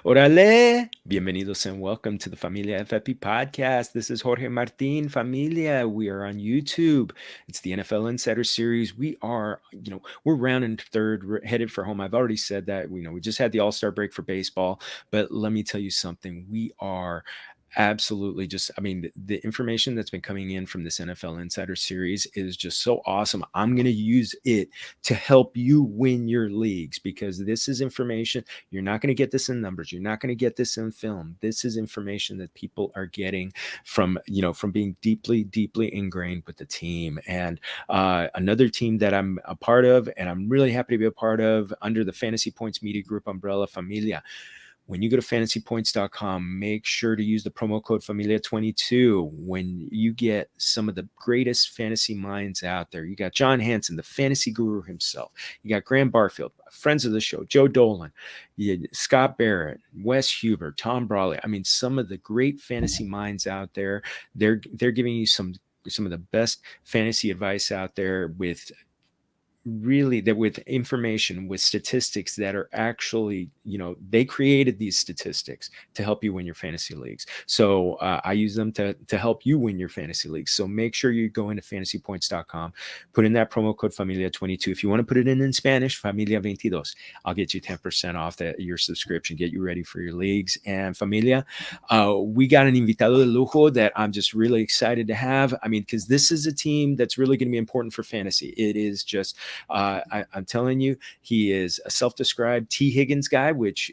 Orale! Bienvenidos and welcome to the Familia FFP podcast. This is Jorge Martin, Familia. We are on YouTube. It's the NFL Insider Series. We're rounding third, we're headed for home. I've already said that. We just had the All-Star break for baseball, but let me tell you something. We are absolutely the information that's been coming in from this NFL Insider Series is just so awesome. I'm going to use it to help you win your leagues because this is information. You're not going to get this in numbers. You're not going to get this in film. This is information that people are getting from being deeply, deeply ingrained with the team. And another team that I'm a part of, and I'm really happy to be a part of under the Fantasy Points Media Group umbrella, Familia. When you go to fantasypoints.com, make sure to use the promo code Familia22 when you get some of the greatest fantasy minds out there. You got John Hansen, the fantasy guru himself. You got Graham Barfield, friends of the show, Joe Dolan, Scott Barrett, Wes Huber, Tom Brawley. I mean, some of the great fantasy minds out there. They're giving you some of the best fantasy advice out there with information, with statistics that are actually, they created these statistics to help you win your fantasy leagues. So I use them to help you win your fantasy leagues. So make sure you go into fantasypoints.com, put in that promo code Familia22. If you want to put it in Spanish, Familia22, I'll get you 10% off your subscription, get you ready for your leagues. And Familia, we got an invitado de lujo that I'm just really excited to have. I mean, because this is a team that's really going to be important for fantasy. It is just I'm telling you, he is a self-described Tee Higgins guy, which,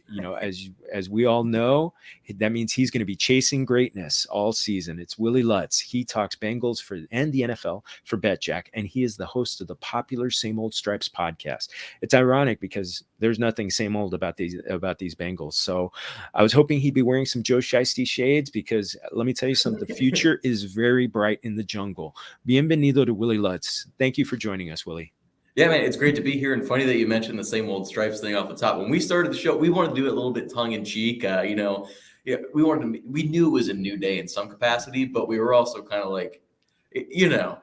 as we all know, that means he's going to be chasing greatness all season. It's Willie Lutz. He talks Bengals and the NFL for BetJack, and he is the host of the popular Same Old Stripes podcast. It's ironic because there's nothing same old about these Bengals. So I was hoping he'd be wearing some Joe Shiesty shades because let me tell you something, the future is very bright in the jungle. Bienvenido to Willie Lutz. Thank you for joining us, Willie. Yeah, man, it's great to be here. And funny that you mentioned the Same Old Stripes thing off the top. When we started the show, we wanted to do it a little bit tongue in cheek. We knew it was a new day in some capacity, but we were also kind of like, they're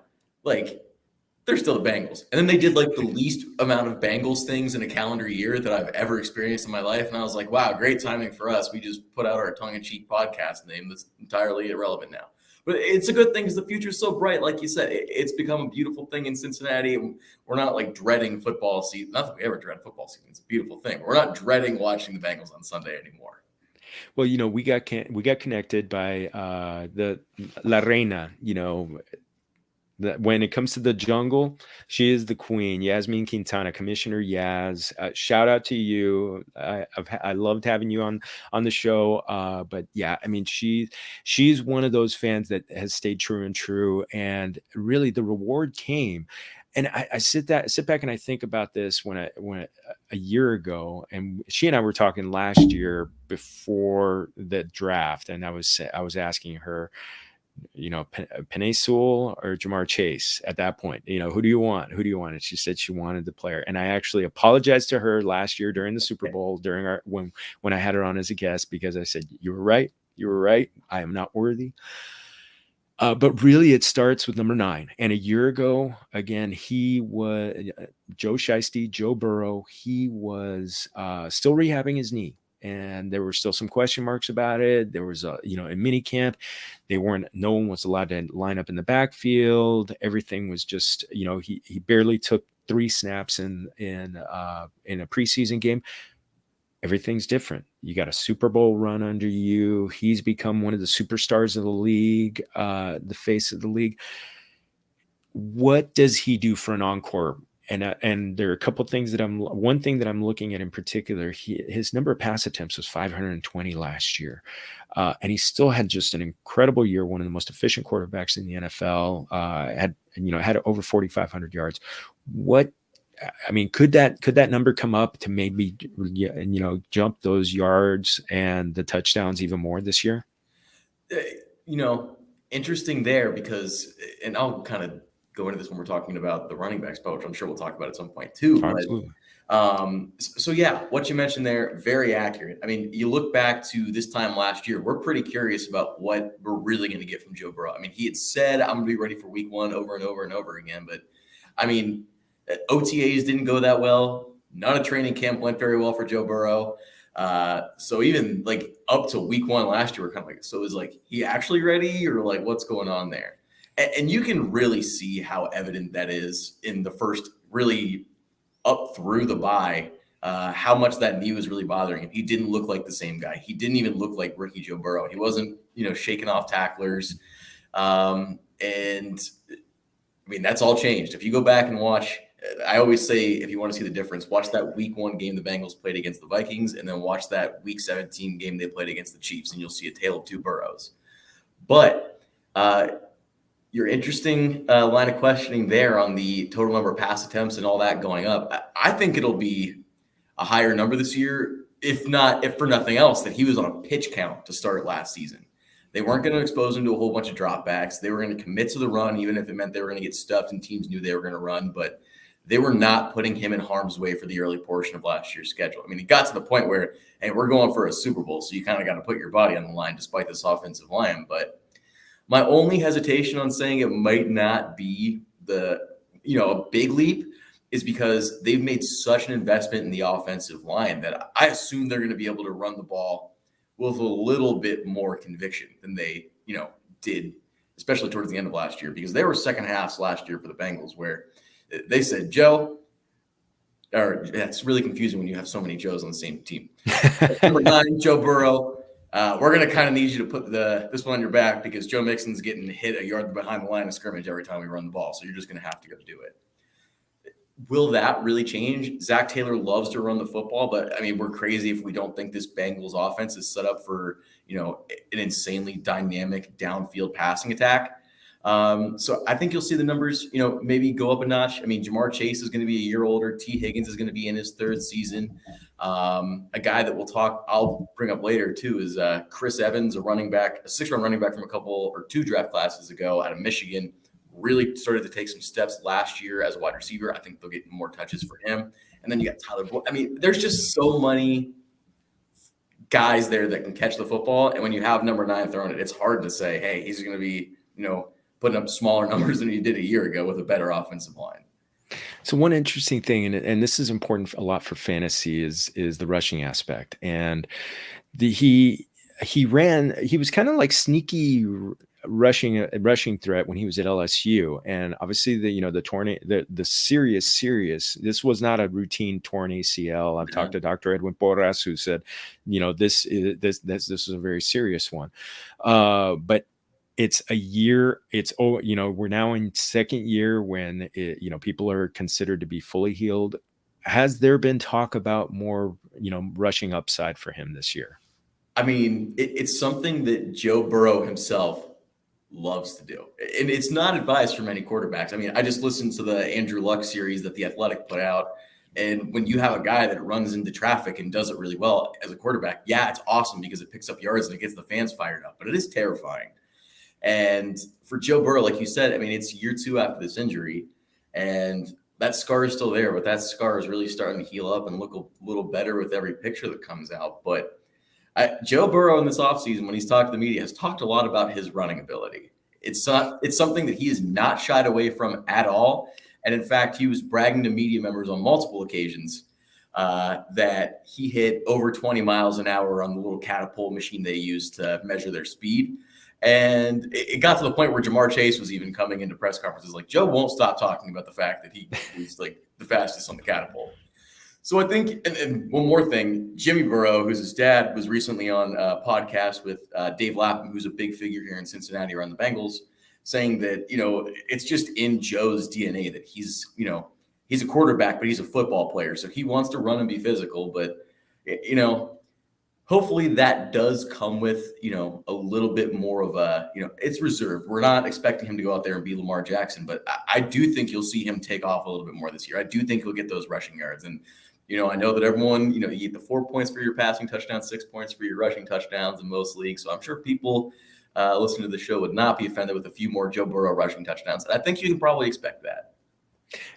still the Bengals. And then they did like the least amount of Bengals things in a calendar year that I've ever experienced in my life. And I was like, wow, great timing for us. We just put out our tongue in cheek podcast name that's entirely irrelevant now. But it's a good thing because the future is so bright. Like you said, it's become a beautiful thing in Cincinnati. And we're not like dreading football season. Not that we ever dread football season. It's a beautiful thing. We're not dreading watching the Bengals on Sunday anymore. Well, we got connected by the La Reina. When it comes to the jungle, she is the queen. Yasmin Quintana, Commissioner Yas. Shout out to you. I loved having you on the show. But yeah, I mean, she's one of those fans that has stayed true, and really the reward came. And I sit back and I think about this when a year ago, and she and I were talking last year before the draft, and I was asking her, Penei Sewell or Jamar Chase at that point, who do you want? And she said she wanted the player. And I actually apologized to her last year during the Super Bowl, when I had her on as a guest, because I said, you were right. I am not worthy. But really, it starts with number 9. And a year ago, again, he was Joe Shiesty, Joe Burrow. He was still rehabbing his knee. And there were still some question marks about it. There was in mini camp, no one was allowed to line up in the backfield. Everything was just, he barely took 3 snaps in a preseason game. Everything's different. You got a Super Bowl run under you. He's become one of the superstars of the league, the face of the league. What does he do for an encore? And there are a couple of things one thing that I'm looking at in particular, his number of pass attempts was 520 last year. And he still had just an incredible year, one of the most efficient quarterbacks in the NFL, had over 4,500 yards. Could that number come up to maybe, jump those yards and the touchdowns even more this year? Interesting there because, and I'll kind of go into this when we're talking about the running backs, which I'm sure we'll talk about at some point too. Absolutely. So yeah, what you mentioned there, very accurate. I mean, you look back to this time last year, we're pretty curious about what we're really going to get from Joe Burrow. I mean, he had said, I'm going to be ready for week 1 over and over and over again. But I mean, OTAs didn't go that well. None of training camp went very well for Joe Burrow. So even like up to week 1 last year, we're kind of like, so is like he actually ready, or like what's going on there? And you can really see how evident that is in the first really up through the bye, how much that knee was really bothering him. He didn't look like the same guy. He didn't even look like rookie Joe Burrow. He wasn't, shaking off tacklers. And I mean, that's all changed. If you go back and watch, I always say, if you want to see the difference, watch that week 1 game the Bengals played against the Vikings, and then watch that week 17 game they played against the Chiefs, and you'll see a tale of two Burrows. But your interesting line of questioning there on the total number of pass attempts and all that going up, I think it'll be a higher number this year, if for nothing else, that he was on a pitch count to start last season. They weren't going to expose him to a whole bunch of dropbacks. They were going to commit to the run, even if it meant they were going to get stuffed and teams knew they were going to run. But they were not putting him in harm's way for the early portion of last year's schedule. I mean, it got to the point where, hey, we're going for a Super Bowl, so you kind of got to put your body on the line despite this offensive line. But my only hesitation on saying it might not be a big leap is because they've made such an investment in the offensive line that I assume they're going to be able to run the ball with a little bit more conviction than they, did, especially towards the end of last year, because there were second halves last year for the Bengals where they said, it's really confusing when you have so many Joes on the same team. Number 9, Joe Burrow. We're going to kind of need you to put this one on your back because Joe Mixon's getting hit a yard behind the line of scrimmage every time we run the ball. So you're just going to have to go do it. Will that really change? Zach Taylor loves to run the football, but I mean, we're crazy if we don't think this Bengals offense is set up for, an insanely dynamic downfield passing attack. So I think you'll see the numbers, maybe go up a notch. I mean, Jamar Chase is going to be a year older. Tee Higgins is going to be in his 3rd season. A guy that I'll bring up later too is Chris Evans, a 6th-round running back from 2 draft classes ago out of Michigan. Really started to take some steps last year as a wide receiver. I think they'll get more touches for him. And then you got Tyler Boyd. I mean, there's just so many guys there that can catch the football. And when you have number 9 throwing it, it's hard to say, hey, he's going to be, putting up smaller numbers than he did a year ago with a better offensive line. So one interesting thing, and this is important a lot for fantasy, is the rushing aspect. And he was kind of like sneaky rushing threat when he was at LSU, and obviously the serious. This was not a routine torn ACL. I've talked to Dr. Edwin Porras, who said, this is a very serious one. But it's a year. We're now in 2nd year when people are considered to be fully healed. Has there been talk about more rushing upside for him this year? I mean, it's something that Joe Burrow himself loves to do. And it's not advice for many quarterbacks. I mean, I just listened to the Andrew Luck series that The Athletic put out. And when you have a guy that runs into traffic and does it really well as a quarterback, yeah, it's awesome because it picks up yards and it gets the fans fired up, but it is terrifying. And for Joe Burrow, like you said, I mean, it's year 2 after this injury, and that scar is still there, but that scar is really starting to heal up and look a little better with every picture that comes out. But Joe Burrow in this offseason, when he's talked to the media, has talked a lot about his running ability. It's something that he has not shied away from at all. And in fact, he was bragging to media members on multiple occasions that he hit over 20 miles an hour on the little catapult machine they use to measure their speed. And it got to the point where Jamar Chase was even coming into press conferences like, Joe won't stop talking about the fact that he's like the fastest on the catapult. So I think, and one more thing, Jimmy Burrow, who's his dad, was recently on a podcast with Dave Lapham, who's a big figure here in Cincinnati around the Bengals, saying that, it's just in Joe's DNA that he's a quarterback, but he's a football player. So he wants to run and be physical, but, hopefully that does come with, a little bit more of a, it's reserved. We're not expecting him to go out there and be Lamar Jackson, but I do think you'll see him take off a little bit more this year. I do think he'll get those rushing yards. And, I know that everyone, you get the 4 points for your passing touchdowns, 6 points for your rushing touchdowns in most leagues. So I'm sure people listening to the show would not be offended with a few more Joe Burrow rushing touchdowns. I think you can probably expect that.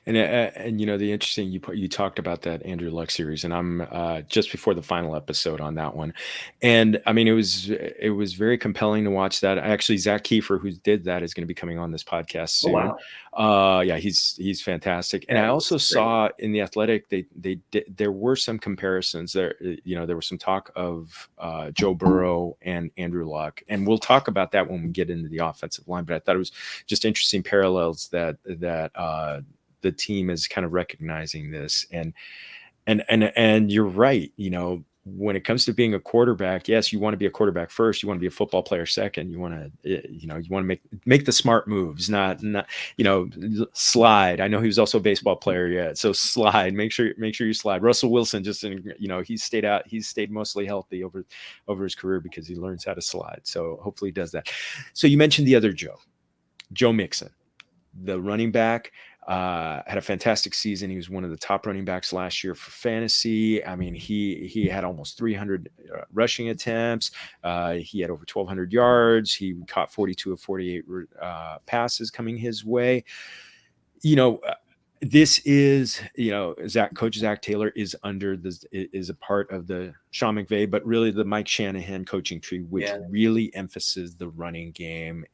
And the interesting, you talked about that Andrew Luck series, and I'm just before the final episode on that one, and I mean it was very compelling to watch that. Actually, Zach Kiefer, who did that, is going to be coming on this podcast Oh, soon. wow. Yeah, he's fantastic. And Yeah, I also it's great. saw in the Athletic there were some comparisons there. There was some talk of Joe Burrow and Andrew Luck, and we'll talk about that when we get into the offensive line. But I thought it was just interesting parallels that the team is kind of recognizing this, and you're right. When it comes to being a quarterback, yes, you want to be a quarterback first. You want to be a football player second. You want to make the smart moves, not slide. I know he was also a baseball player, yeah. So slide. Make sure you slide. Russell Wilson he's stayed mostly healthy over his career because he learns how to slide. So hopefully he does that. So you mentioned the other Joe Mixon, the running back. Had a fantastic season. He was one of the top running backs last year for fantasy. I mean, he had almost 300 rushing attempts. He had over 1,200 yards. He caught 42 of 48 passes coming his way. This is, Coach Zach Taylor is is a part of the Sean McVay, but really the Mike Shanahan coaching tree, which really emphasizes the running game.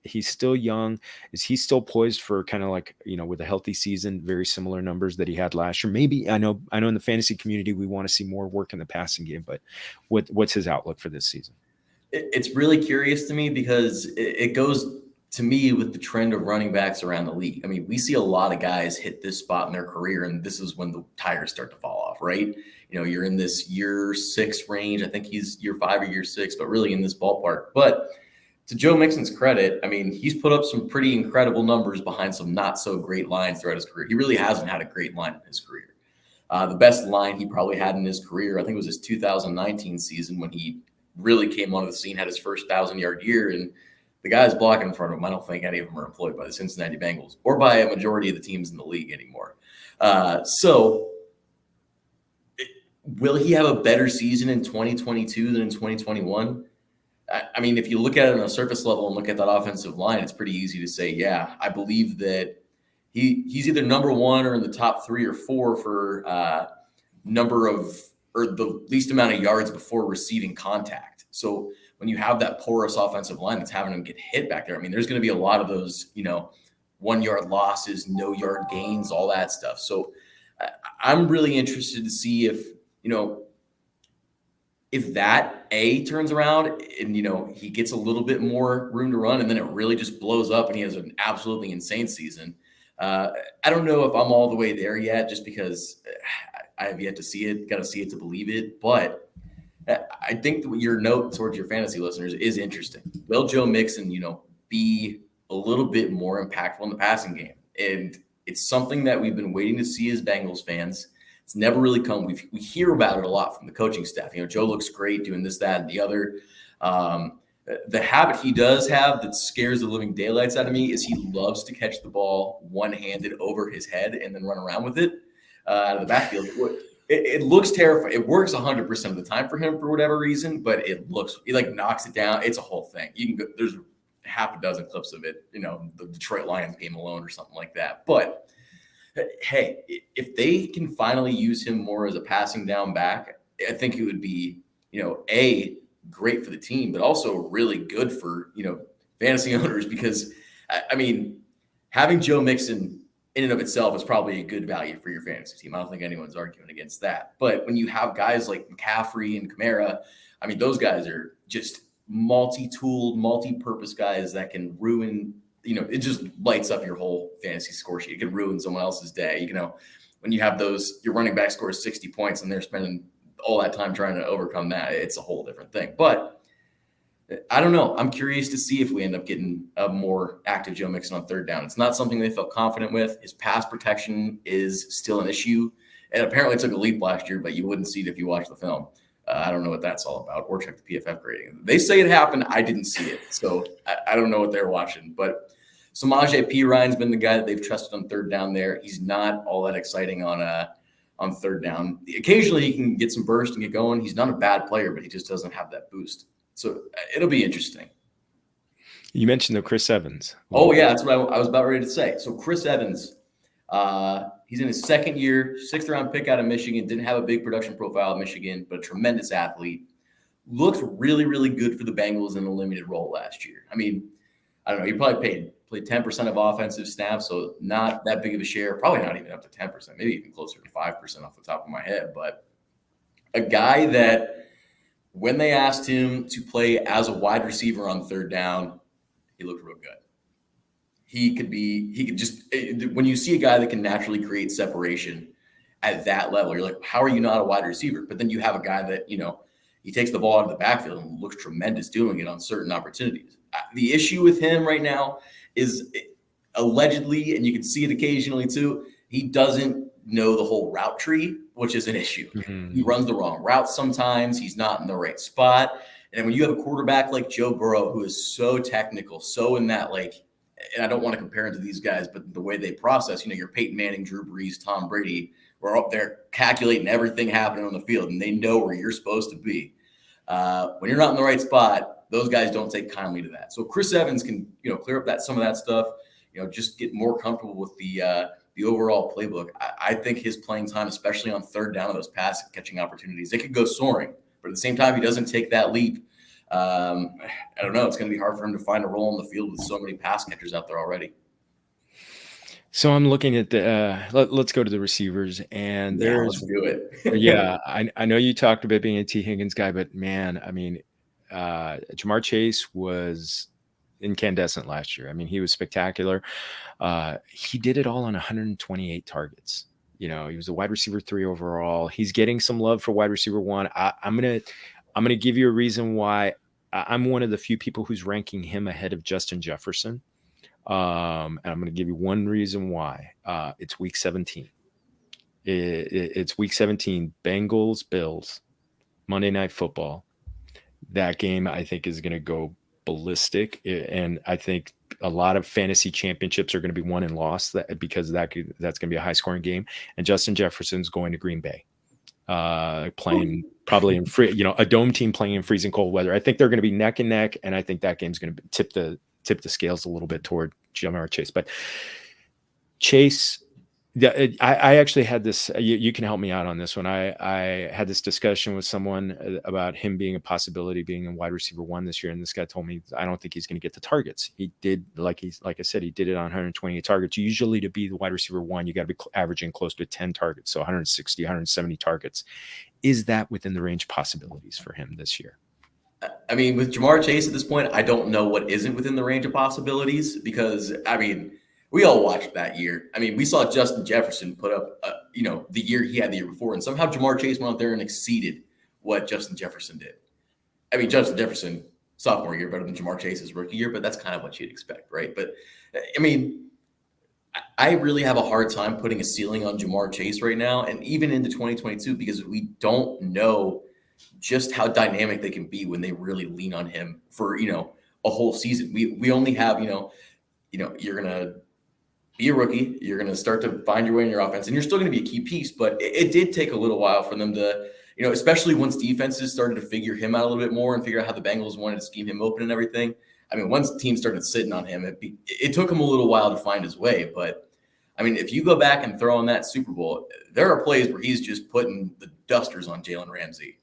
He's still young. Is he still poised for kind of like, with a healthy season, very similar numbers that he had last year? Maybe I know in the fantasy community, we want to see more work in the passing game, but what's his outlook for this season? It's really curious to me because it goes to me with the trend of running backs around the league. I mean, we see a lot of guys hit this spot in their career, and this is when the tires start to fall off, right? You're in this year 6 range. I think he's year 5 or year 6, but really in this ballpark. But to Joe Mixon's credit, I mean, he's put up some pretty incredible numbers behind some not so great lines throughout his career. He really hasn't had a great line in his career. The best line he probably had in his career, I think it was his 2019 season when he really came onto the scene, had his first 1,000-yard year, and the guys blocking in front of him, I don't think any of them are employed by the Cincinnati Bengals or by a majority of the teams in the league anymore. So will he have a better season in 2022 than in 2021? I mean, if you look at it on a surface level and look at that offensive line, it's pretty easy to say, yeah, I believe that he's either number 1 or in the top 3 or 4 for number of, or the least amount of yards before receiving contact. So when you have that porous offensive line that's having them get hit back there, I mean, there's going to be a lot of those, 1-yard losses, no yard gains, all that stuff. So I'm really interested to see if that turns around and, he gets a little bit more room to run and then it really just blows up and he has an absolutely insane season. I don't know if I'm all the way there yet, just because I have yet to see it, got to see it to believe it. But I think that your note towards your fantasy listeners is interesting. Will Joe Mixon, be a little bit more impactful in the passing game? And it's something that we've been waiting to see as Bengals fans. It's never really come. We hear about it a lot from the coaching staff. Joe looks great doing this, that, and the other. The habit he does have that scares the living daylights out of me is he loves to catch the ball one-handed over his head and then run around with it out of the backfield. It looks terrifying. It works 100% of the time for him for whatever reason, but he knocks it down. It's a whole thing. You can go, there's half a dozen clips of it, the Detroit Lions game alone or something like that. But hey, if they can finally use him more as a passing down back, I think it would be, great for the team, but also really good for, fantasy owners, because I mean, having Joe Mixon in and of itself is probably a good value for your fantasy team. I don't think anyone's arguing against that. But when you have guys like McCaffrey and Kamara, I mean, those guys are just multi-tooled, multi-purpose guys that can ruin, it just lights up your whole fantasy score sheet. It can ruin someone else's day. When you have your running back scores 60 points and they're spending all that time trying to overcome that, it's a whole different thing. But I don't know. I'm curious to see if we end up getting a more active Joe Mixon on third down. It's not something they felt confident with. His pass protection is still an issue. And apparently took a leap last year, but you wouldn't see it if you watched the film. I don't know what that's all about, or check the PFF grading. They say it happened. I didn't see it. So I don't know what they're watching. But Samaje Perine's been the guy that they've trusted on third down there. He's not all that exciting on third down. Occasionally he can get some burst and get going. He's not a bad player, but he just doesn't have that boost. So it'll be interesting. You mentioned the Chris Evans. Oh, yeah, that's what I was about ready to say. So Chris Evans, he's in his second year, 6th-round pick out of Michigan, didn't have a big production profile at Michigan, but a tremendous athlete. Looks really, really good for the Bengals in a limited role last year. I mean, I don't know, he probably played 10% of offensive snaps, so not that big of a share, probably not even up to 10%, maybe even closer to 5% off the top of my head. But a guy that when they asked him to play as a wide receiver on third down, he looked real good. He could just, when you see a guy that can naturally create separation at that level, you're like, how are you not a wide receiver? But then you have a guy that, he takes the ball out of the backfield and looks tremendous doing it on certain opportunities. The issue with him right now is allegedly, and you can see it occasionally too, he doesn't know the whole route tree, which is an issue. Mm-hmm. He runs the wrong route sometimes. He's not in the right spot. And when you have a quarterback like Joe Burrow, who is so technical, so in that, and I don't want to compare him to these guys, but the way they process, your Peyton Manning, Drew Brees, Tom Brady, we're up there calculating everything happening on the field, and they know where you're supposed to be. When you're not in the right spot, those guys don't take kindly to that. So Chris Evans can, clear up some of that stuff, just get more comfortable with the overall playbook. I think his playing time, especially on third down of those pass catching opportunities, it could go soaring. But at the same time, he doesn't take that leap. I don't know. It's going to be hard for him to find a role in the field with so many pass catchers out there already. So I'm looking at the let's go to the receivers, and let's do it. Yeah, I know you talked about being a Tee Higgins guy, but man, I mean, Jamar Chase was incandescent last year. I mean, he was spectacular. He did it all on 128 targets. He was a wide receiver 3 overall. He's getting some love for wide receiver 1. I'm gonna give you a reason why I'm one of the few people who's ranking him ahead of Justin Jefferson. And I'm going to give you one reason why. It's week 17. It's week 17, Bengals, Bills, Monday Night Football. That game, I think, is going to go ballistic. And I think a lot of fantasy championships are going to be won and lost because that's going to be a high-scoring game. And Justin Jefferson's going to Green Bay, playing probably in a dome team playing in freezing cold weather. I think they're going to be neck and neck, and I think that game's going to tip the scales a little bit toward Jamar Chase. But Chase, I actually had this, you can help me out on this one. I had this discussion with someone about him being a possibility, being a wide receiver 1 this year. And this guy told me, I don't think he's going to get the targets. He did, like I said, he did it on 128 targets. Usually to be the wide receiver 1, you got to be averaging close to 10 targets. So 160, 170 targets. Is that within the range of possibilities for him this year? I mean, with Jamar Chase at this point, I don't know what isn't within the range of possibilities because, we all watched that year. We saw Justin Jefferson put up, the year he had the year before, and somehow Jamar Chase went out there and exceeded what Justin Jefferson did. Justin Jefferson, sophomore year, better than Jamar Chase's rookie year, but that's kind of what you'd expect, right? But, I really have a hard time putting a ceiling on Jamar Chase right now, and even into 2022, because we don't know just how dynamic they can be when they really lean on him for, a whole season. We only have, you're going to be a rookie. You're going to start to find your way in your offense, and you're still going to be a key piece. But it did take a little while for them to, especially once defenses started to figure him out a little bit more and figure out how the Bengals wanted to scheme him open and everything. Once teams started sitting on him, it took him a little while to find his way. But, if you go back and throw in that Super Bowl, there are plays where he's just putting the dusters on Jalen Ramsey.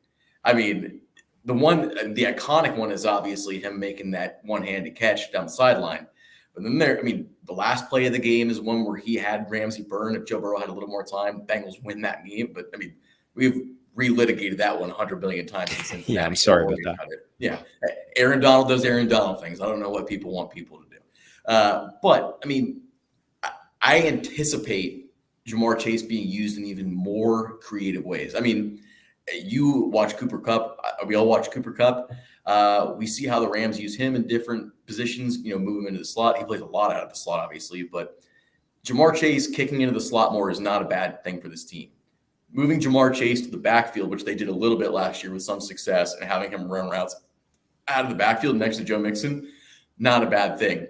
The iconic one is obviously him making that one-handed catch down the sideline. But then the last play of the game is one where he had Ramsey burn. If Joe Burrow had a little more time, Bengals win that game. But we've relitigated that one 100 billion times. Yeah, I'm sorry about that. Yeah, Aaron Donald does Aaron Donald things. I don't know what people want people to do. But I anticipate Jamar Chase being used in even more creative ways. You watch Cooper Kupp. We all watch Cooper Kupp. We see how the Rams use him in different positions, move him into the slot. He plays a lot out of the slot, obviously, but Jamar Chase kicking into the slot more is not a bad thing for this team. Moving Jamar Chase to the backfield, which they did a little bit last year with some success, and having him run routes out of the backfield next to Joe Mixon, not a bad thing.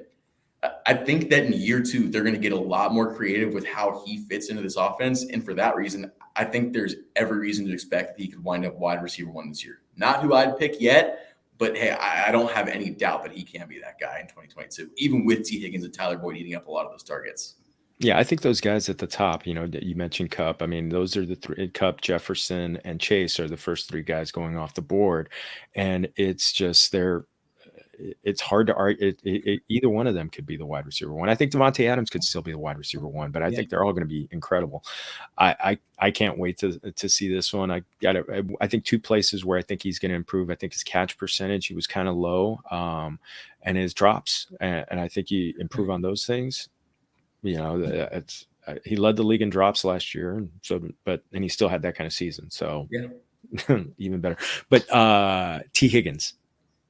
I think that in year 2, they're going to get a lot more creative with how he fits into this offense. And for that reason, I think there's every reason to expect that he could wind up wide receiver 1 this year. Not who I'd pick yet, But hey, I don't have any doubt that he can be that guy in 2022, even with Tee Higgins and Tyler Boyd eating up a lot of those targets. Yeah, I think those guys at the top, that you mentioned Cup. I mean, those are the three: Cup, Jefferson, and Chase are the first three guys going off the board, and it's just it's hard to argue. Either one of them could be the wide receiver one. I think Devontae Adams could still be the wide receiver one, but I think they're all going to be incredible. I can't wait to see this one. I think two places where I think he's going to improve. I think his catch percentage, he was kind of low, and his drops, and I think he improve on those things. It's he led the league in drops last year, and he still had that kind of season. So even better. But Tee Higgins.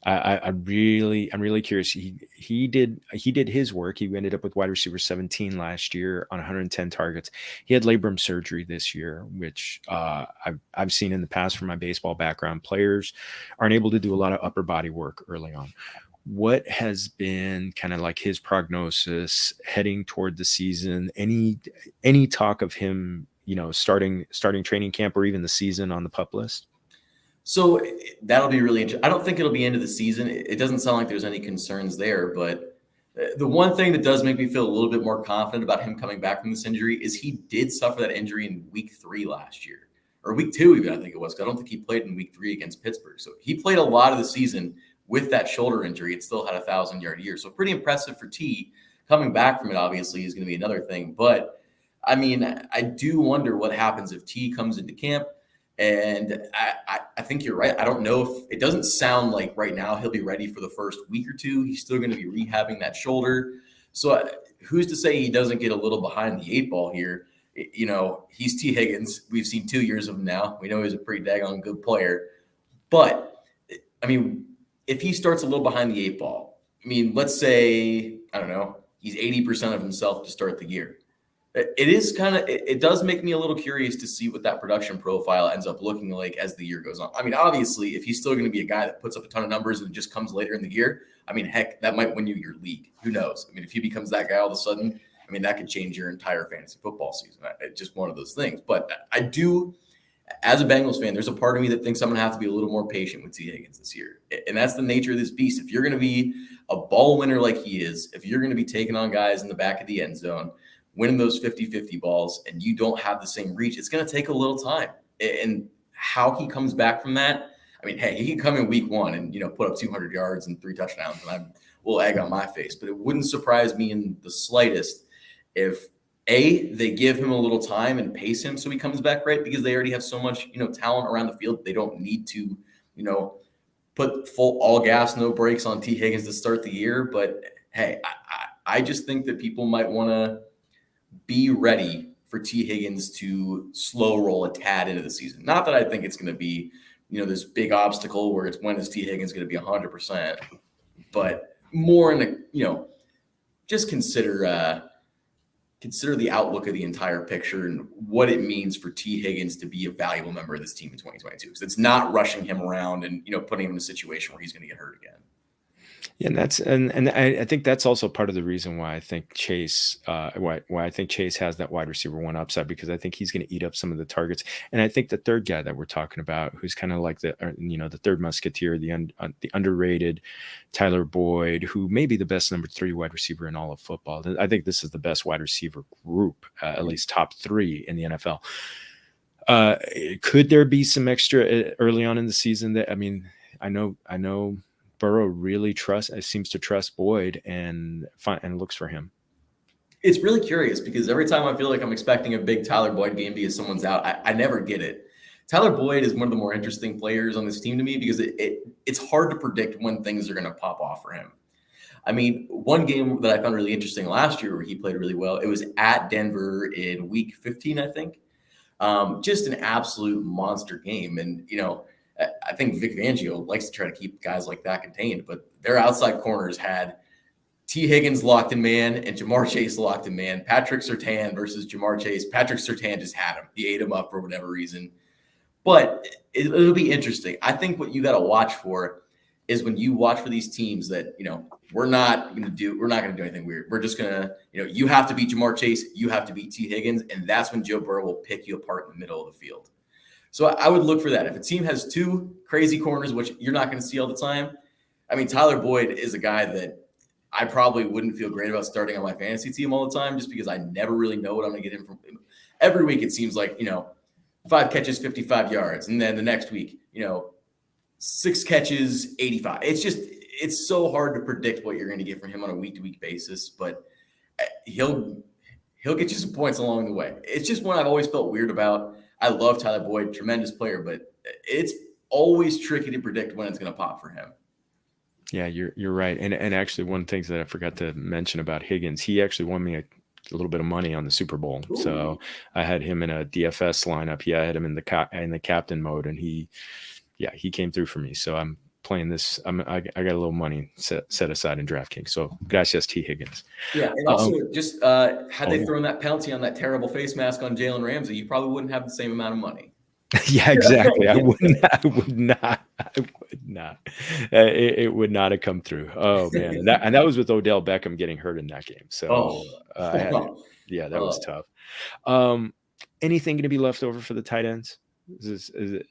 I'm really curious. He did his work. He ended up with wide receiver 17 last year on 110 targets. He had labrum surgery this year, which I've seen in the past from my baseball background. Players aren't able to do a lot of upper body work early on. What has been kind of like his prognosis heading toward the season? Any talk of him, starting training camp or even the season on the PUP list? So that'll be really interesting. I don't think it'll be into the season. It doesn't sound like there's any concerns there, but the one thing that does make me feel a little bit more confident about him coming back from this injury is he did suffer that injury in week 3 last year, or week 2 even, I think it was, because I don't think he played in week 3 against Pittsburgh. So he played a lot of the season with that shoulder injury. It still had a 1,000-yard year. So pretty impressive for T. Coming back from it, obviously, is going to be another thing. But, I mean, I do wonder what happens if T comes into camp. And I think you're right. I don't know if it doesn't sound like right now he'll be ready for the first week or two. He's still going to be rehabbing that shoulder. So who's to say he doesn't get a little behind the 8 ball here? He's Tee Higgins. We've seen 2 years of him now. We know he's a pretty daggone good player. But, I mean, if he starts a little behind the 8 ball, I mean, let's say, I don't know, he's 80% of himself to start the year. It does make me a little curious to see what that production profile ends up looking like as the year goes on. I mean, obviously, if he's still going to be a guy that puts up a ton of numbers and just comes later in the year, I mean, heck, that might win you your league. Who knows? I mean, if he becomes that guy all of a sudden, I mean, that could change your entire fantasy football season. It's just one of those things. But I do, as a Bengals fan, there's a part of me that thinks I'm going to have to be a little more patient with Tee Higgins this year. And that's the nature of this beast. If you're going to be a ball winner like he is, if you're going to be taking on guys in the back of the end zone, winning those 50-50 balls, and you don't have the same reach, it's going to take a little time. And how he comes back from that, I mean, hey, he can come in week 1 and, put up 200 yards and 3 touchdowns, and I'm a little egg on my face. But it wouldn't surprise me in the slightest if, A, they give him a little time and pace him so he comes back right, because they already have so much, talent around the field. They don't need to, put full all gas, no brakes on Tee Higgins to start the year. But, hey, I just think that people might want to be ready for Tee Higgins to slow roll a tad into the season. Not that I think it's going to be, this big obstacle where it's when is Tee Higgins going to be 100%, but more in just consider the outlook of the entire picture and what it means for Tee Higgins to be a valuable member of this team in 2022. Because it's not rushing him around and, putting him in a situation where he's going to get hurt again. Yeah, and I think that's also part of the reason why I think Chase why I think Chase has that wide receiver 1 upside, because I think he's going to eat up some of the targets. And I think the third guy that we're talking about, who's kind of like the third musketeer, the underrated Tyler Boyd, who may be the best number 3 wide receiver in all of football. I think this is the best wide receiver group, at least top 3 in the NFL. Could there be some extra early on in the season? That, I mean, I know Burrow really seems to trust Boyd and looks for him. It's really curious because every time I feel like I'm expecting a big Tyler Boyd game because someone's out, I never get it. Tyler Boyd is one of the more interesting players on this team to me because it's hard to predict when things are going to pop off for him. I mean, one game that I found really interesting last year where he played really well, it was at Denver in week 15, I think. Just an absolute monster game. And, I think Vic Fangio likes to try to keep guys like that contained, but their outside corners had Tee Higgins locked in man and Jamar Chase locked in man. Patrick Surtain versus Jamar Chase. Patrick Surtain just had him. He ate him up for whatever reason. But it'll be interesting. I think what you got to watch for is when you watch for these teams that, we're not going to do anything weird. We're just going to, you have to beat Jamar Chase. You have to beat Tee Higgins. And that's when Joe Burrow will pick you apart in the middle of the field. So I would look for that. If a team has two crazy corners, which you're not going to see all the time, I mean, Tyler Boyd is a guy that I probably wouldn't feel great about starting on my fantasy team all the time, just because I never really know what I'm going to get him from. Every week it seems like, 5 catches, 55 yards. And then the next week, 6 catches, 85. It's so hard to predict what you're going to get from him on a week-to-week basis, but he'll get you some points along the way. It's just one I've always felt weird about. I love Tyler Boyd, tremendous player, but it's always tricky to predict when it's going to pop for him. Yeah, you're right. And actually, one of the things that I forgot to mention about Higgins, he actually won me a little bit of money on the Super Bowl. Ooh. So I had him in a DFS lineup. Yeah, I had him in the captain mode, and he came through for me. So I'm playing this. I got a little money set aside in DraftKings. So gracias, Tee Higgins. Yeah, and also had they thrown that penalty on that terrible face mask on Jalen Ramsey, you probably wouldn't have the same amount of money. Yeah, exactly. I would not. It would not have come through. Oh man, and that was with Odell Beckham getting hurt in that game. So that was tough. Anything going to be left over for the tight ends? Is it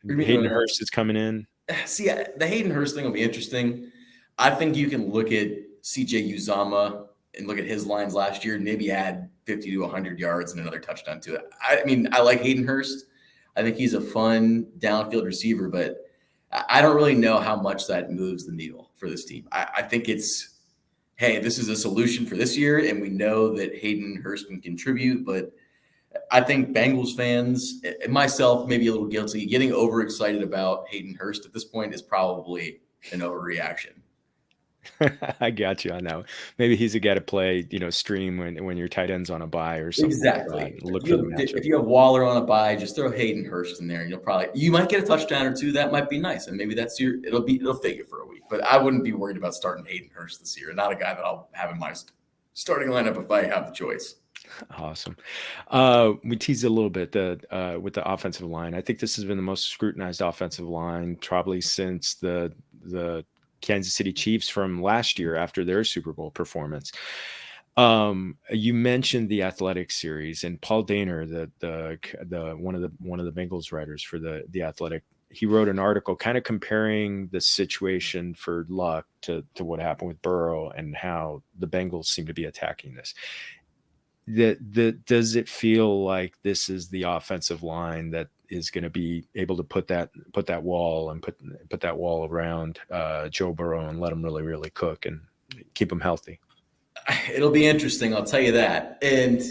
Hayden Hurst is coming in? See, the Hayden Hurst thing will be interesting. I think you can look at CJ Uzomah and look at his lines last year and maybe add 50 to 100 yards and another touchdown to it. I mean, I like Hayden Hurst. I think he's a fun downfield receiver, but I don't really know how much that moves the needle for this team. I think it's, hey, this is a solution for this year, and we know that Hayden Hurst can contribute, but I think Bengals fans, and myself, maybe a little guilty, getting overexcited about Hayden Hurst at this point is probably an overreaction. I got you on that one. Maybe he's a guy to play, stream when your tight end's on a bye or something. Exactly. Like look for the matchup. If you have Waller on a bye, just throw Hayden Hurst in there, and you might get a touchdown or two. That might be nice, and maybe it'll fit you for a week. But I wouldn't be worried about starting Hayden Hurst this year. Not a guy that I'll have in my starting lineup if I have the choice. Awesome. We teased a little bit with the offensive line. I think this has been the most scrutinized offensive line probably since the Kansas City Chiefs from last year after their Super Bowl performance. You mentioned the Athletic series, and Paul Dehner, the one of the Bengals writers for the Athletic, he wrote an article kind of comparing the situation for Luck to what happened with Burrow and how the Bengals seem to be attacking this. Does it feel like this is the offensive line that is going to be able to put that wall and put that wall around Joe Burrow and let him really, really cook and keep him healthy? It'll be interesting, I'll tell you that. And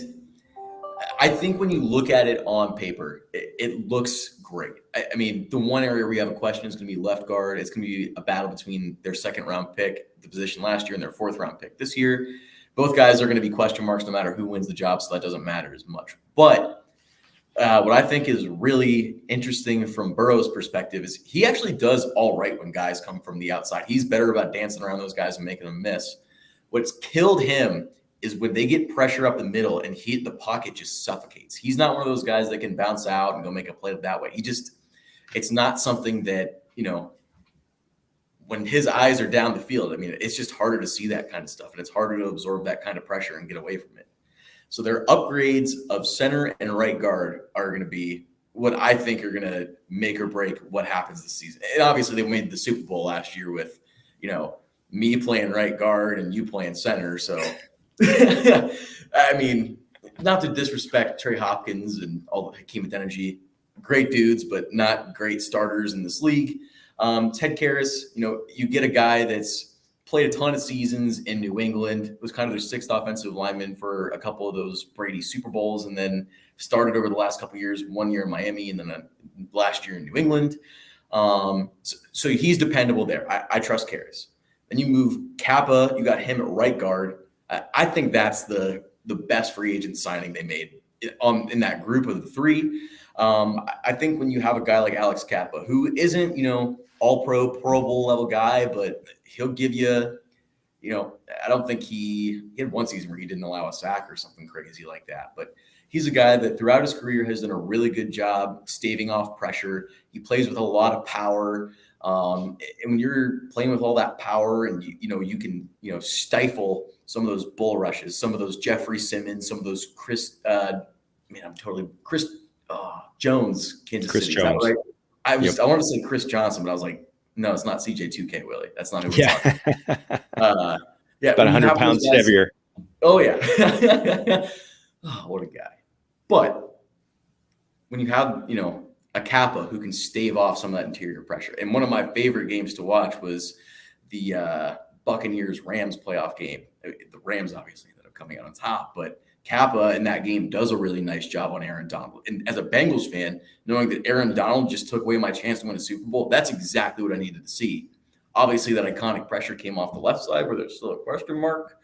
I think when you look at it on paper, it looks great. I mean, the one area where you have a question is going to be left guard. It's going to be a battle between their second-round pick, the position last year, and their fourth-round pick this year. Both guys are going to be question marks no matter who wins the job, so that doesn't matter as much. But what I think is really interesting from Burrow's perspective is he actually does all right when guys come from the outside. He's better about dancing around those guys and making them miss. What's killed him is when they get pressure up the middle and the pocket just suffocates. He's not one of those guys that can bounce out and go make a play that way. It's not something that, when his eyes are down the field, I mean, it's just harder to see that kind of stuff, and it's harder to absorb that kind of pressure and get away from it. So their upgrades of center and right guard are going to be what I think are going to make or break what happens this season. And obviously they made the Super Bowl last year with, me playing right guard and you playing center. So, I mean, not to disrespect Trey Hopkins and all the Hakeem Adeniji, great dudes, but not great starters in this league. Ted Karras, you get a guy that's played a ton of seasons in New England, was kind of their sixth offensive lineman for a couple of those Brady Super Bowls, and then started over the last couple of years, 1 year in Miami and then last year in New England. So he's dependable there. I trust Karras. Then you move Kappa, you got him at right guard. I think that's the best free agent signing they made in that group of the three. I think when you have a guy like Alex Kappa, who isn't, all-pro, Pro Bowl level guy, but he'll give you, I don't think he had one season where he didn't allow a sack or something crazy like that. But he's a guy that throughout his career has done a really good job staving off pressure. He plays with a lot of power. And when you're playing with all that power and, you can, stifle some of those bull rushes, some of those Jeffrey Simmons, some of those Chris Jones, Kansas Chris City. Is that Jones. right? I Yep. wanted to say Chris Johnson, but I was like, no, it's not CJ2K, Willie. That's not who we're Yeah. talking about. Yeah, About when you 100 have those pounds guys, heavier. oh yeah. Oh, what a guy. But when you have, a Kappa who can stave off some of that interior pressure. And one of my favorite games to watch was the Buccaneers Rams playoff game. The Rams obviously ended up coming out on top, but Kappa in that game does a really nice job on Aaron Donald. And as a Bengals fan, knowing that Aaron Donald just took away my chance to win a Super Bowl, that's exactly what I needed to see. Obviously, that iconic pressure came off the left side where there's still a question mark.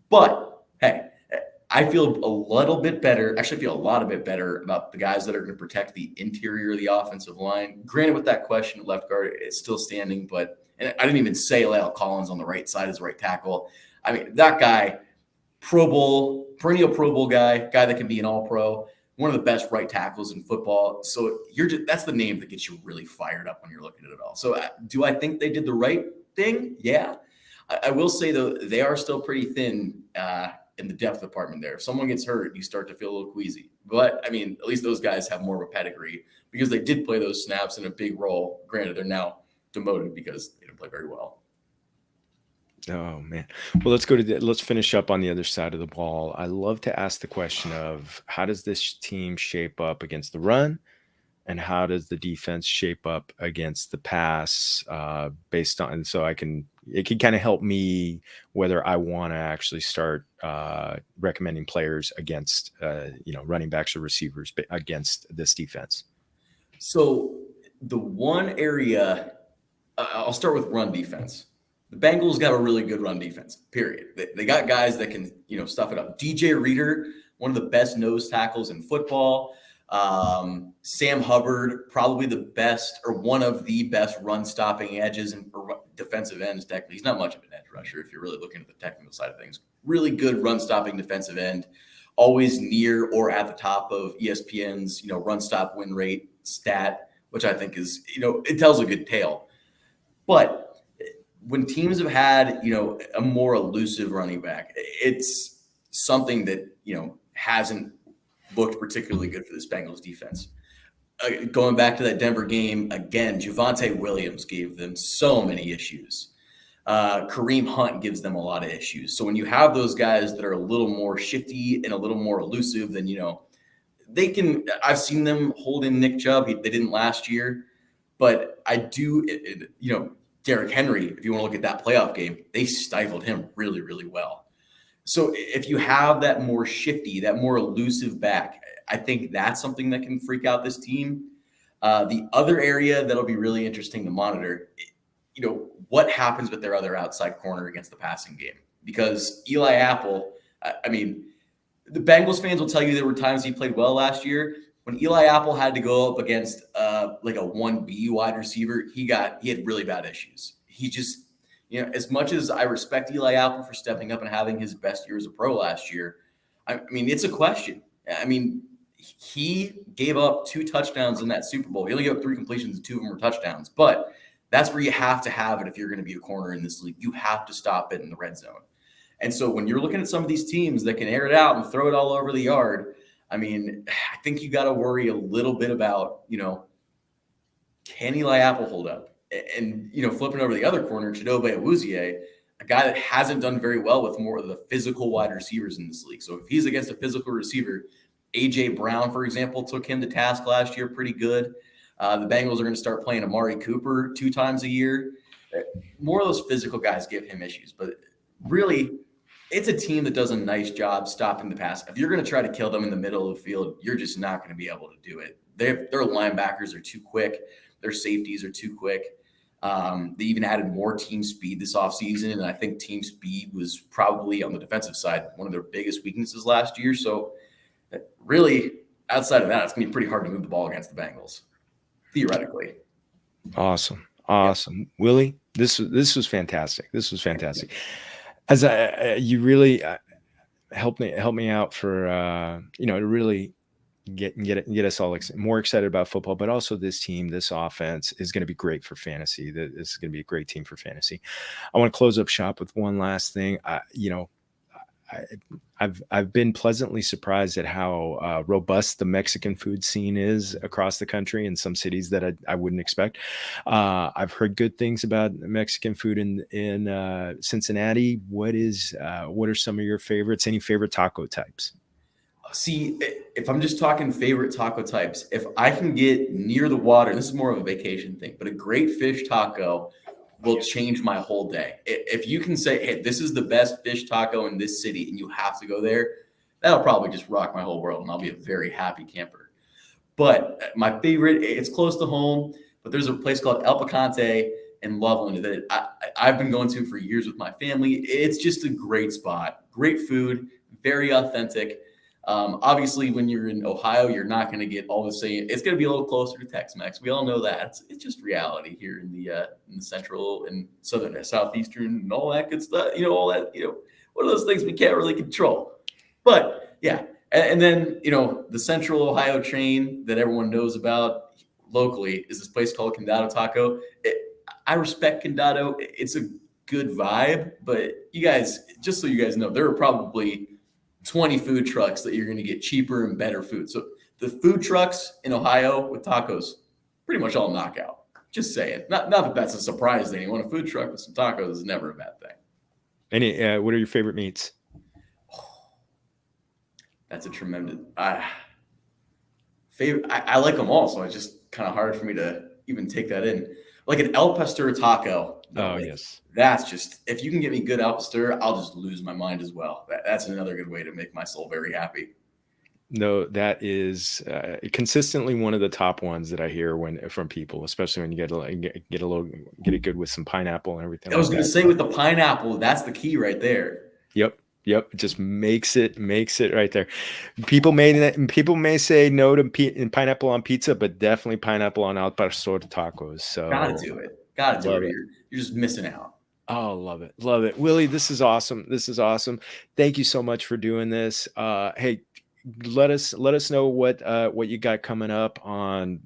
But hey, I feel a little bit better. Actually, I feel a lot bit better about the guys that are going to protect the interior of the offensive line. Granted, with that question, left guard is still standing, but and I didn't even say La'el Collins on the right side as right tackle. I mean, that guy, Pro Bowl, perennial Pro Bowl guy that can be an All-Pro, one of the best right tackles in football. So that's the name that gets you really fired up when you're looking at it all. So do I think they did the right thing? Yeah. I will say, though, they are still pretty thin in the depth department there. If someone gets hurt, you start to feel a little queasy. But, I mean, at least those guys have more of a pedigree because they did play those snaps in a big role. Granted, they're now demoted because they didn't play very well. Oh, man. Well, let's finish up on the other side of the ball. I love to ask the question of how does this team shape up against the run? And how does the defense shape up against the pass based on, so it can kind of help me whether I want to actually start recommending players against, running backs or receivers against this defense. So the one area, I'll start with run defense. The Bengals got a really good run defense, period. They got guys that can, stuff it up. DJ Reader, one of the best nose tackles in football. Sam Hubbard, probably the best or one of the best run stopping edges and defensive ends. Technically, he's not much of an edge rusher if you're really looking at the technical side of things. Really good run stopping defensive end, always near or at the top of ESPN's, run stop win rate stat, which I think is, it tells a good tale. But when teams have had, a more elusive running back, it's something that, hasn't looked particularly good for this Bengals defense. Going back to that Denver game, again, Javonte Williams gave them so many issues. Kareem Hunt gives them a lot of issues. So when you have those guys that are a little more shifty and a little more elusive, then, they can – I've seen them hold in Nick Chubb. They didn't last year. But I do Derrick Henry, if you want to look at that playoff game, they stifled him really, really well. So if you have that more shifty, that more elusive back, I think that's something that can freak out this team. The other area that'll be really interesting to monitor, what happens with their other outside corner against the passing game? Because Eli Apple, the Bengals fans will tell you there were times he played well last year. When Eli Apple had to go up against like a 1B wide receiver, he had really bad issues. He just, as much as I respect Eli Apple for stepping up and having his best year as a pro last year, it's a question. He gave up 2 touchdowns in that Super Bowl. He only gave up 3 completions, and 2 of them were touchdowns. But that's where you have to have it if you're going to be a corner in this league. You have to stop it in the red zone. And so when you're looking at some of these teams that can air it out and throw it all over the yard, I think you got to worry a little bit about, can Eli Apple hold up? And, flipping over the other corner, Chidobe Awuzie, a guy that hasn't done very well with more of the physical wide receivers in this league. So if he's against a physical receiver, A.J. Brown, for example, took him to task last year pretty good. The Bengals are going to start playing Amari Cooper 2 times a year. More of those physical guys give him issues. But really, it's a team that does a nice job stopping the pass. If you're going to try to kill them in the middle of the field, you're just not going to be able to do it. Their linebackers are too quick. Their safeties are too quick. They even added more team speed this offseason, and I think team speed was probably on the defensive side one of their biggest weaknesses last year. So really, outside of that, it's going to be pretty hard to move the ball against the Bengals, theoretically. Awesome. Yeah. Willie, this was fantastic. As you really helped me out for to really get us all more excited about football, but also this team, this offense is going to be great for fantasy. This is going to be a great team for fantasy. I want to close up shop with one last thing. I I've been pleasantly surprised at how robust the Mexican food scene is across the country in some cities that I wouldn't expect. I've heard good things about Mexican food in Cincinnati. What are some of your favorites? Any favorite taco types? See, if I'm just talking favorite taco types, if I can get near the water, this is more of a vacation thing, but a great fish taco will change my whole day. If you can say, hey, this is the best fish taco in this city and you have to go there, that'll probably just rock my whole world and I'll be a very happy camper. But my favorite, it's close to home, but there's a place called El Picante in Loveland that I've been going to for years with my family. It's just a great spot, great food, very authentic. Obviously, when you're in Ohio, you're not going to get all the same. It's going to be a little closer to Tex-Mex. We all know that. It's just reality here in the central and southern, southeastern, and all that good stuff. All that. One of those things we can't really control. But yeah, and then the Central Ohio chain that everyone knows about locally is this place called Condado Taco. I respect Condado. It's a good vibe, but you guys, just so you guys know, there are probably 20 food trucks that you're going to get cheaper and better food. So the food trucks in Ohio with tacos, pretty much all knockout. Just saying. Not that that's a surprise to anyone. A food truck with some tacos is never a bad thing. What are your favorite meats? That's a tremendous favorite. I like them all, so it's just kind of hard for me to even take that in. Like an El Pastor taco. Oh, yes. That's just, if you can get me good Al Pastor, I'll just lose my mind as well. That's another good way to make my soul very happy. No, that is consistently one of the top ones that I hear from people, especially when you get it good with some pineapple and everything. I was going to say with the pineapple, that's the key right there. Yep. It just makes it right there. People may say no to pineapple on pizza, but definitely pineapple on Al Pastor tacos. So gotta do it. You're just missing out. Oh, love it. Willie, this is awesome. Thank you so much for doing this. Hey, let us know what you got coming up on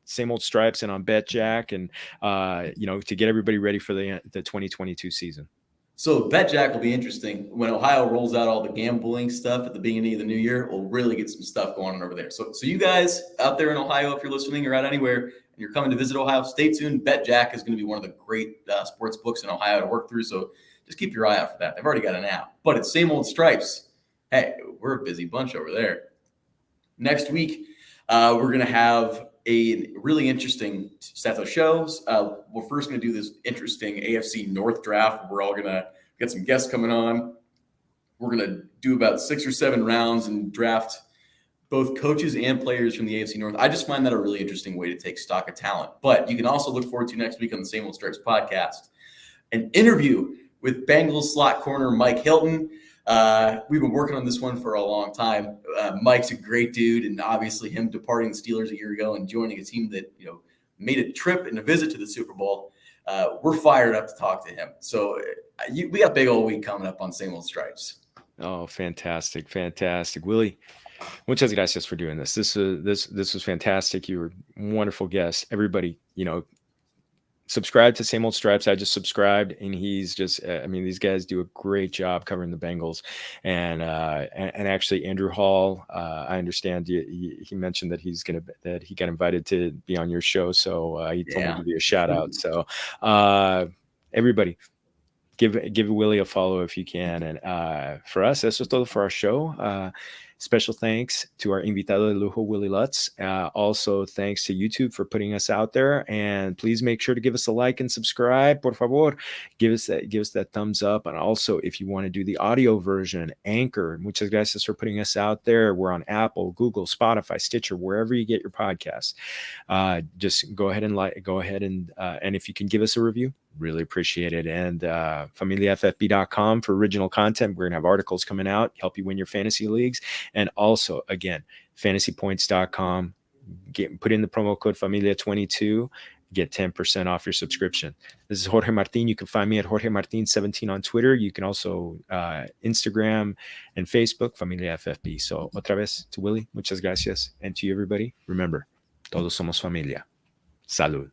Same Old Stripes and on Bet Jack, and to get everybody ready for the 2022 season. So Bet Jack will be interesting. When Ohio rolls out all the gambling stuff at the beginning of the new year, we'll really get some stuff going on over there. So you guys out there in Ohio, if you're listening or out anywhere, and you're coming to visit Ohio, stay tuned. Bet Jack is going to be one of the great sports books in Ohio to work through. So just keep your eye out for that. They've already got an app, but it's Same Old Stripes. Hey, we're a busy bunch over there. Next week, we're going to have a really interesting set of shows. We're first going to do this interesting AFC North Draft. We're all going to get some guests coming on. We're going to do about 6 or 7 rounds and draft both coaches and players from the AFC North. I just find that a really interesting way to take stock of talent. But you can also look forward to next week on the Same Old Stripes podcast, an interview with Bengals slot corner Mike Hilton. We've been working on this one for a long time. Mike's a great dude, and obviously him departing the Steelers a year ago and joining a team that made a trip and a visit to the Super Bowl. We're fired up to talk to him. So we got a big old week coming up on Same Old Stripes. Oh, fantastic. Willie, muchas gracias for doing this. This was fantastic. You were a wonderful guest. Everybody, subscribe to Same Old Stripes. I just subscribed, and he's just, these guys do a great job covering the Bengals. And actually Andrew Hall, I understand he mentioned that he got invited to be on your show. So he told me to give you a shout out. So everybody, give Willie a follow if you can. And for us, eso es todo for our show. Special thanks to our invitado de lujo, Willie Lutz. Also, thanks to YouTube for putting us out there. And please make sure to give us a like and subscribe. Por favor, give us that thumbs up. And also, if you want to do the audio version, Anchor, muchas gracias for putting us out there. We're on Apple, Google, Spotify, Stitcher, wherever you get your podcasts. Just go ahead and if you can give us a review, really appreciate it. And familiaffb.com for original content. We're going to have articles coming out, help you win your fantasy leagues. And also, again, fantasypoints.com. Put in the promo code Familia22, get 10% off your subscription. This is Jorge Martin. You can find me at Jorge Martin17 on Twitter. You can also Instagram and Facebook, Familia FFB. So, otra vez to Willie, muchas gracias. And to you, everybody, remember, todos somos familia. Salud.